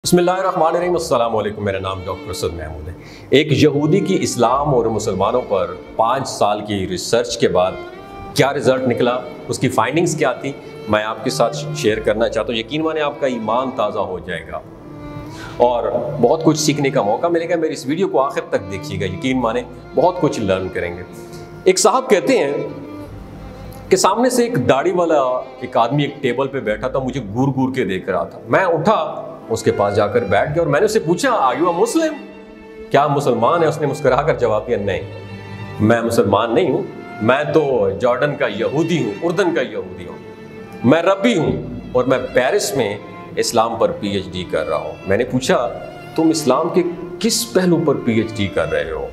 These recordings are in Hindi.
बिस्मिल्लाहिर्रहमानिर्रहीम, अस्सलाम वालेकुम। मेरा नाम डॉक्टर असद महमूद है। एक यहूदी की इस्लाम और मुसलमानों पर 5 साल की रिसर्च के बाद क्या रिज़ल्ट निकला, उसकी फाइंडिंग्स क्या थी, मैं आपके साथ शेयर करना चाहता हूँ। यकीन माने आपका ईमान ताज़ा हो जाएगा और बहुत कुछ सीखने का मौका मिलेगा। मेरी इस वीडियो को आखिर तक देखिएगा, यकीन माने बहुत कुछ लर्न करेंगे। एक साहब कहते हैं कि सामने से एक दाढ़ी वाला एक आदमी एक टेबल पे बैठा था, मुझे घूर घूर के देख रहा था। मैं उठा, उसके पास जाकर बैठ गया और मैंने उससे पूछा, आर यू अ मुस्लिम, क्या मुसलमान है? उसने मुस्कुराकर जवाब दिया, नहीं मैं मुसलमान नहीं हूं, मैं तो जॉर्डन का यहूदी हूं, उर्दन का यहूदी हूं, मैं रब्बी हूं और मैं पेरिस में इस्लाम पर पीएचडी कर रहा हूं। मैंने पूछा, तुम इस्लाम के किस पहलू पर पीएचडी कर रहे हो?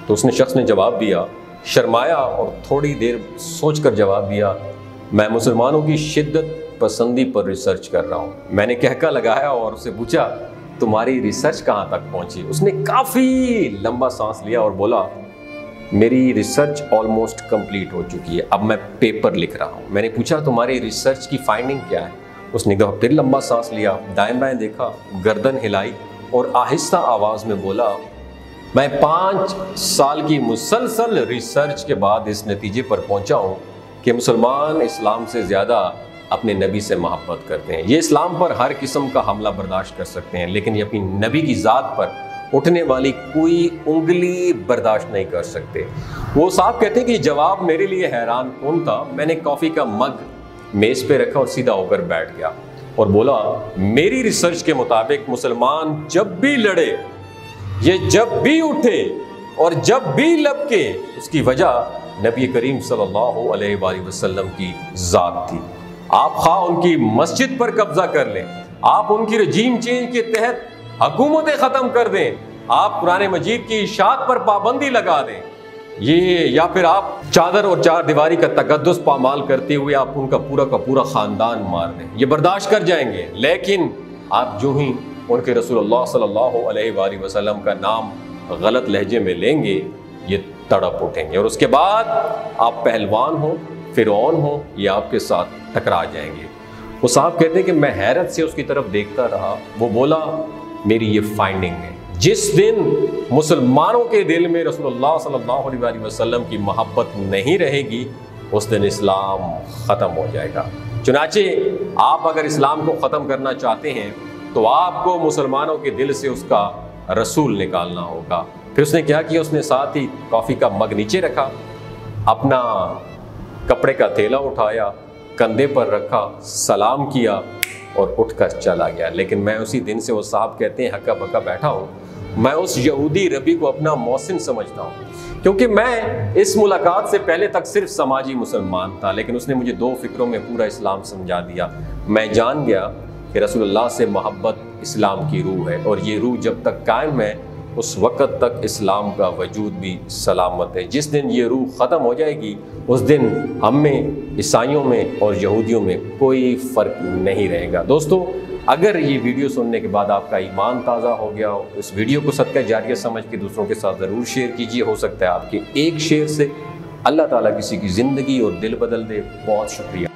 तो उसने शख्स ने जवाब दिया, शर्माया और थोड़ी देर सोचकर जवाब दिया, मैं मुसलमानों की शिद्दत पसंदी पर रिसर्च कर रहा हूं। मैंने कहका लगाया और उससे पूछा, तुम्हारी रिसर्च कहां तक पहुंची? उसने काफी लंबा सांस लिया और बोला, मेरी रिसर्च ऑलमोस्ट कंप्लीट हो चुकी है, अब मैं पेपर लिख रहा हूं। मैंने पूछा, तुम्हारी रिसर्च की फाइंडिंग क्या है? उसने कहा, फिर लंबा सांस लिया, दाएं बाएं देखा, गर्दन हिलाई और आहिस्ता आवाज में बोला, मैं 5 साल की मुसलसल रिसर्च के बाद इस नतीजे पर पहुंचा हूं कि मुसलमान इस्लाम से ज्यादा अपने नबी से मोहब्बत करते हैं। ये इस्लाम पर हर किस्म का हमला बर्दाश्त कर सकते हैं, लेकिन ये अपनी नबी की ज़ात पर उठने वाली कोई उंगली बर्दाश्त नहीं कर सकते। वो साहब कहते हैं कि जवाब मेरे लिए हैरान कौन था। मैंने कॉफ़ी का मग मेज़ पे रखा और सीधा होकर बैठ गया और बोला, मेरी रिसर्च के मुताबिक मुसलमान जब भी लड़े, ये जब भी उठे और जब भी लपके, उसकी वजह नबी करीम सल्लल्लाहु अलैहि वसल्लम की ज़ात थी। आप खा उनकी मस्जिद पर कब्जा कर लें, आप उनकी रजीम चेंज के तहत हुकूमतें ख़त्म कर दें, आप कुरान मजीद की इशाअत पर पाबंदी लगा दें, ये या फिर आप चादर और चार दीवारी का तकद्दुस पामाल करते हुए आप उनका पूरा का पूरा ख़ानदान मार दें, ये बर्दाश्त कर जाएंगे। लेकिन आप जो ही उनके रसूलुल्लाह सल्लल्लाहु अलैहि वसल्लम का नाम गलत लहजे में लेंगे, ये तड़प उठेंगे और उसके बाद आप पहलवान हो, फिरौन हो, ये आपके साथ टकरा जाएंगे। वो साहब कहते हैं कि मैं हैरत से उसकी तरफ देखता रहा। वो बोला, मेरी ये फाइंडिंग है, जिस दिन मुसलमानों के दिल में रसूलुल्लाह सल्लल्लाहु अलैहि वसल्लम की मोहब्बत नहीं रहेगी, उस दिन इस्लाम ख़त्म हो जाएगा। चुनाचे आप अगर इस्लाम को ख़त्म करना चाहते हैं तो आपको मुसलमानों के दिल से उसका रसूल निकालना होगा। फिर उसने क्या किया, उसने साथ ही कॉफ़ी का मग नीचे रखा, अपना कपड़े का थैला उठाया, कंधे पर रखा, सलाम किया और उठकर चला गया। लेकिन मैं उसी दिन से, वो साहब कहते हैं, हक्का बक्का बैठा हूँ। मैं उस यहूदी रबी को अपना मोहसिन समझता हूँ, क्योंकि मैं इस मुलाकात से पहले तक सिर्फ समाजी मुसलमान था, लेकिन उसने मुझे 2 फिक्रों में पूरा इस्लाम समझा दिया। मैं जान गया कि रसूलुल्लाह से मोहब्बत इस्लाम की रूह है और ये रूह जब तक कायम है उस वक़्त तक इस्लाम का वजूद भी सलामत है। जिस दिन ये रूह ख़त्म हो जाएगी, उस दिन हम में, ईसाइयों में और यहूदियों में कोई फ़र्क नहीं रहेगा। दोस्तों, अगर ये वीडियो सुनने के बाद आपका ईमान ताज़ा हो गया हो, इस वीडियो को सदका जारिया समझ के दूसरों के साथ ज़रूर शेयर कीजिए। हो सकता है आपके एक शेयर से अल्लाह ताला किसी की ज़िंदगी और दिल बदल दे। बहुत शुक्रिया।